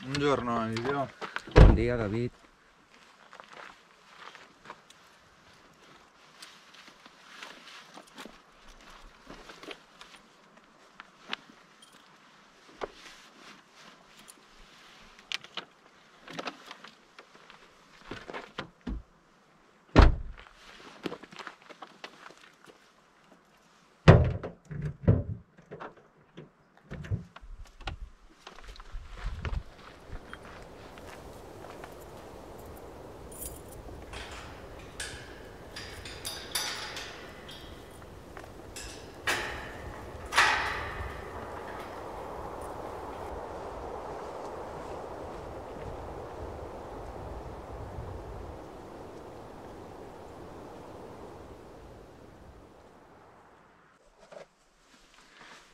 Buongiorno Emilio. Buen día, David.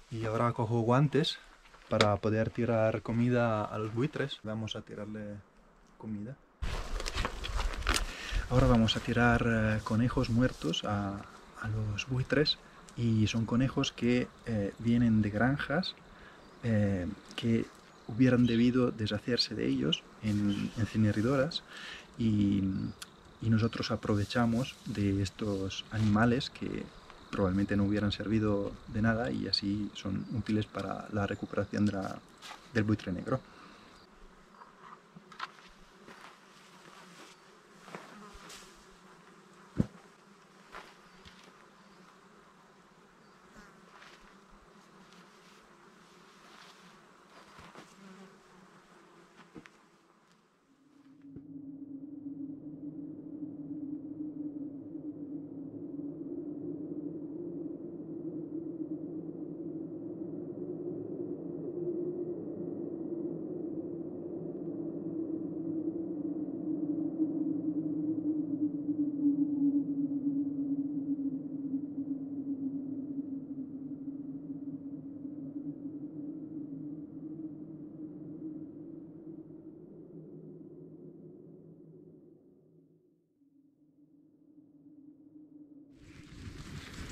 Y ahora cojo guantes para poder tirar comida a los buitres. Vamos a tirarle comida. Ahora vamos a tirar conejos muertos a los buitres. Y son conejos que vienen de granjas que hubieran debido deshacerse de ellos en incineradoras. Y nosotros aprovechamos de estos animales que probablemente no hubieran servido de nada y así son útiles para la recuperación del buitre negro.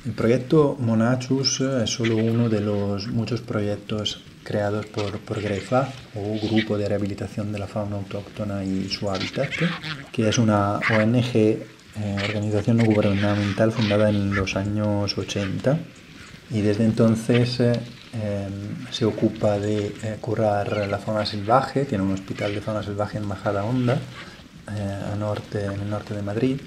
El proyecto Monachus es solo uno de los muchos proyectos creados por GREFA, o Grupo de Rehabilitación de la Fauna Autóctona y su Hábitat, que es una ONG, organización no gubernamental fundada en los años 80 y desde entonces se ocupa de curar la fauna salvaje. Tiene un hospital de fauna salvaje en Majadahonda, en el norte de Madrid.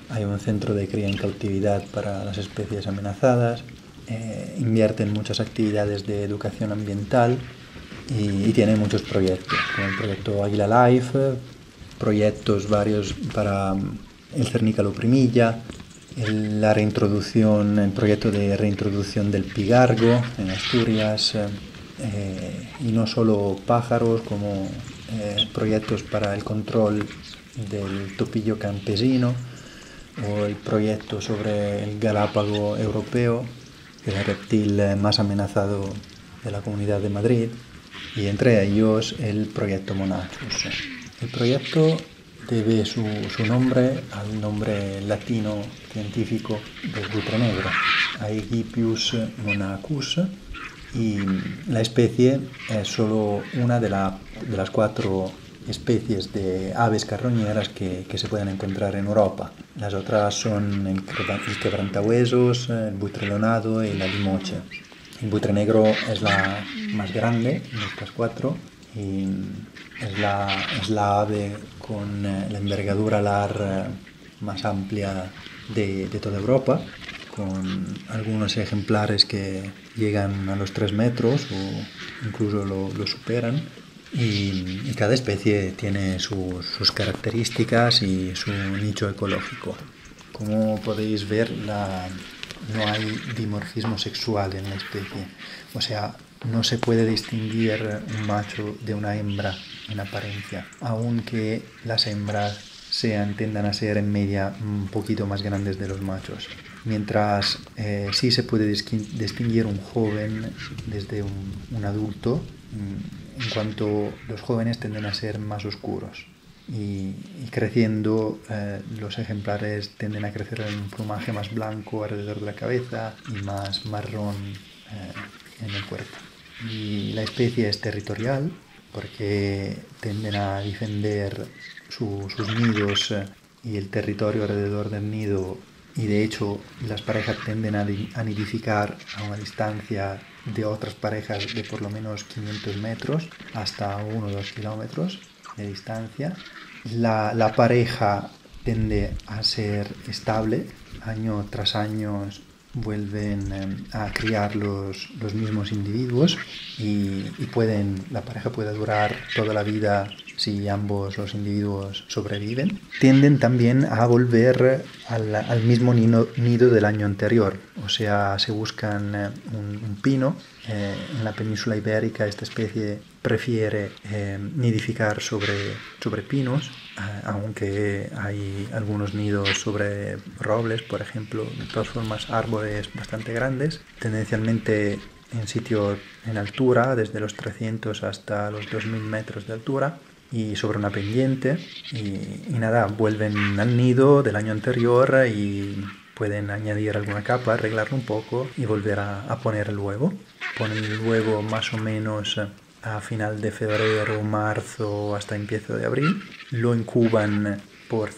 Hay un centro de cría en cautividad para las especies amenazadas, invierte en muchas actividades de educación ambiental y tiene muchos proyectos, como el proyecto Águila Life, proyectos varios para el cernícalo primilla, el proyecto de reintroducción del pigargo en Asturias, y no solo pájaros, como proyectos para el control del topillo campesino, o el proyecto sobre el galápago europeo, el reptil más amenazado de la Comunidad de Madrid, y entre ellos el proyecto Monachus. El proyecto debe su nombre al nombre latino científico del buitre negro, Aegypius monachus, y la especie es solo una de las 4 especies de aves carroñeras que se pueden encontrar en Europa. Las otras son el quebrantahuesos, el buitre leonado y la limoche. El buitre negro es la más grande de estas 4 y es la ave con la envergadura alar más amplia de toda Europa, con algunos ejemplares que llegan a los 3 metros o incluso lo superan. Y cada especie tiene sus características y su nicho ecológico. Como podéis ver, no hay dimorfismo sexual en la especie. O sea, no se puede distinguir un macho de una hembra en apariencia, aunque las hembras tiendan a ser en media un poquito más grandes de los machos. Mientras sí se puede distinguir un joven desde un adulto, en cuanto los jóvenes tienden a ser más oscuros. Y creciendo, los ejemplares tienden a crecer en un plumaje más blanco alrededor de la cabeza y más marrón en el cuerpo. Y la especie es territorial, porque tienden a defender sus nidos y el territorio alrededor del nido, y de hecho las parejas tienden a nidificar a una distancia de otras parejas de por lo menos 500 metros hasta 1 o 2 kilómetros de distancia. La pareja tiende a ser estable, año tras año vuelven a criar los mismos individuos y la pareja puede durar toda la vida si ambos los individuos sobreviven. Tienden también a volver al mismo nido del año anterior, o sea, se buscan un pino. En la península ibérica esta especie prefiere nidificar sobre pinos, aunque hay algunos nidos sobre robles, por ejemplo. De todas formas, árboles bastante grandes, tendencialmente en sitios en altura, desde los 300 hasta los 2000 metros de altura, y sobre una pendiente, y nada, vuelven al nido del año anterior y pueden añadir alguna capa, arreglarlo un poco y volver a poner el huevo. Ponen el huevo más o menos a final de febrero, marzo, hasta empiezo de abril. Lo incuban por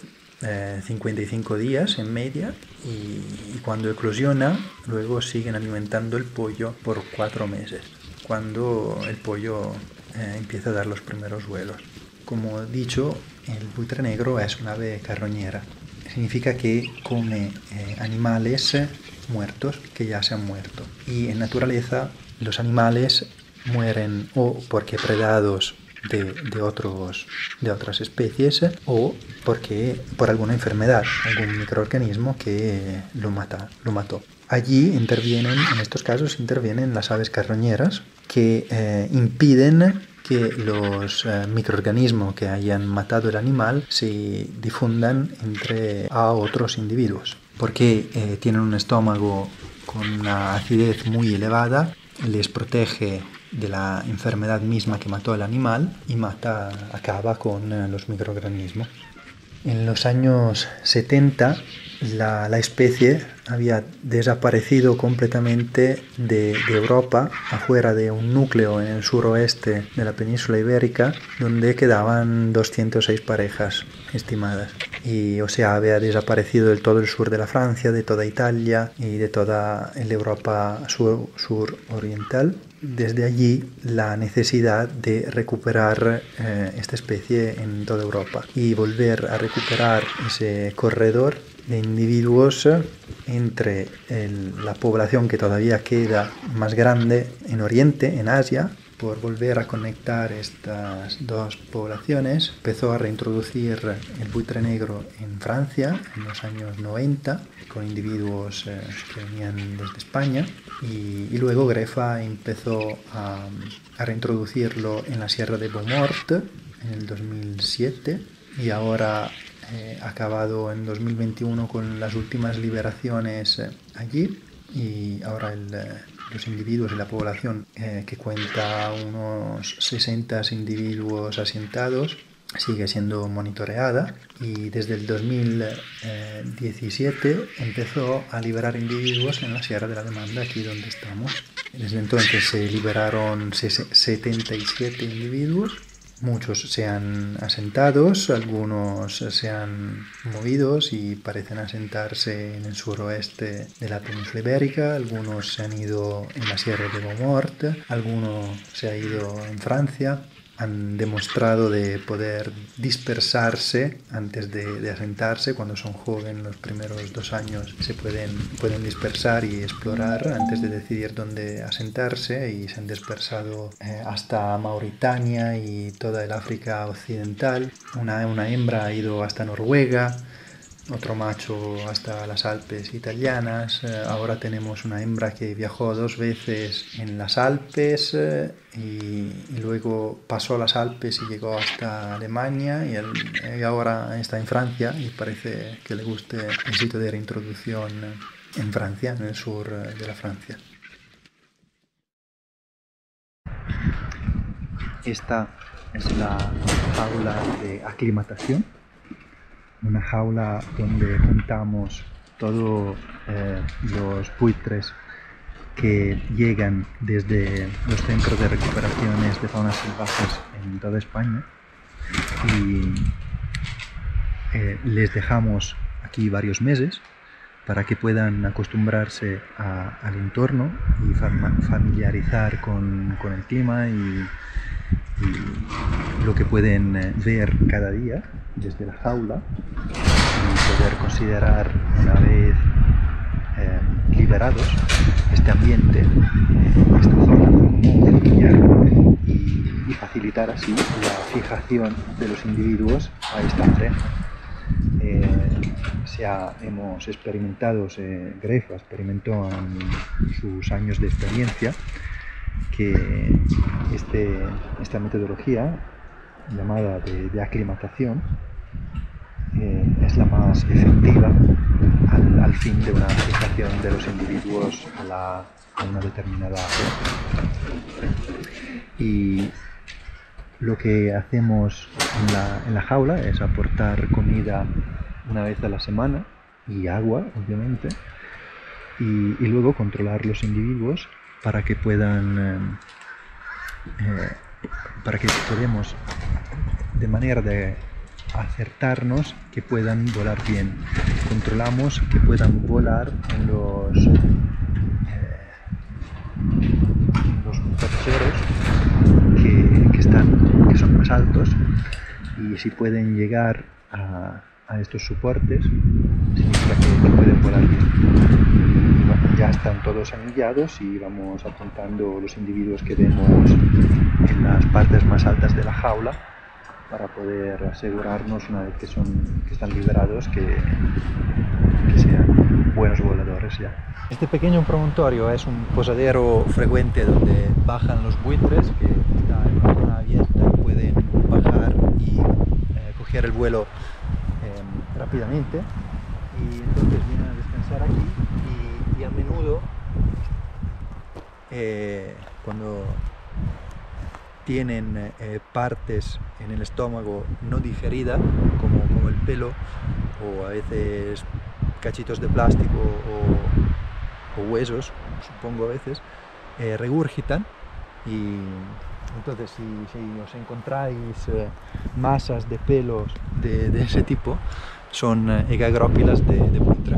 55 días en media, y cuando eclosiona, luego siguen alimentando el pollo por 4 meses, cuando el pollo empieza a dar los primeros vuelos. Como he dicho, el buitre negro es un ave carroñera. Significa que come animales muertos que ya se han muerto. Y en naturaleza los animales mueren o porque predados de otras especies, o por alguna enfermedad, algún microorganismo que lo mató. Allí en estos casos intervienen las aves carroñeras, que impiden que los microorganismos que hayan matado el animal se difundan a otros individuos, porque tienen un estómago con una acidez muy elevada, les protege de la enfermedad misma que mató al animal y acaba con los microorganismos. En los años 70 la especie había desaparecido completamente de Europa, afuera de un núcleo en el suroeste de la península ibérica, donde quedaban 206 parejas estimadas. O sea, había desaparecido del todo el sur de la Francia, de toda Italia y de toda la Europa sur-oriental. Desde allí la necesidad de recuperar esta especie en toda Europa y volver a recuperar ese corredor de individuos entre la población que todavía queda más grande en Oriente, en Asia. Por volver a conectar estas dos poblaciones, empezó a reintroducir el buitre negro en Francia en los años 90, con individuos que venían desde España, y luego Grefa empezó a reintroducirlo en la Sierra de Beaumort en el 2007, y ahora acabado en 2021 con las últimas liberaciones allí, y ahora los individuos y la población, que cuenta unos 60 individuos asentados, sigue siendo monitoreada, y desde el 2017 empezó a liberar individuos en la Sierra de la Demanda, aquí donde estamos. Desde entonces se liberaron 77 individuos. Muchos se han asentado, algunos se han movido y parecen asentarse en el suroeste de la península ibérica, algunos se han ido en la Sierra de Beaumort, algunos se han ido en Francia. Han demostrado de poder dispersarse antes de asentarse. Cuando son jóvenes, los primeros 2 años se pueden dispersar y explorar antes de decidir dónde asentarse, y se han dispersado hasta Mauritania y toda el África occidental. Una hembra ha ido hasta Noruega, otro macho hasta las Alpes italianas. Ahora tenemos una hembra que viajó 2 veces en las Alpes y luego pasó las Alpes y llegó hasta Alemania, y ahora está en Francia, y parece que le guste el sitio de reintroducción en Francia, en el sur de la Francia. Esta es la jaula de aclimatación, una jaula donde juntamos todos los buitres que llegan desde los centros de recuperaciones de faunas salvajes en toda España y les dejamos aquí varios meses para que puedan acostumbrarse al entorno y familiarizar con el clima y lo que pueden ver cada día desde la jaula y poder considerar una vez liberados este ambiente, esta zona como familiar y facilitar así la fijación de los individuos a esta área. Hemos experimentado, Grefa experimentó en sus años de experiencia que esta metodología llamada de aclimatación es la más efectiva al fin de una fijación de los individuos a una determinada área. Y lo que hacemos en la jaula es aportar comida una vez a la semana y agua, obviamente, y luego controlar los individuos para que podemos, de manera de acertarnos, que puedan volar bien. Controlamos que puedan volar en los percheros que son más altos, y si pueden llegar a estos soportes, significa que pueden volar bien. Y bueno, ya están todos anillados y vamos apuntando los individuos que vemos en las partes más altas de la jaula para poder asegurarnos, una vez que están liberados, que sean buenos voladores ya. Este pequeño promontorio es un posadero frecuente donde bajan los buitres, que está en una zona abierta y pueden bajar y coger el vuelo rápidamente, y entonces vienen a descansar aquí y a menudo cuando tienen partes en el estómago no digeridas, como el pelo, o a veces cachitos de plástico o huesos, supongo a veces, regurgitan. Y entonces si os encontráis masas de pelos de ese tipo, son egagrópilas de buitre.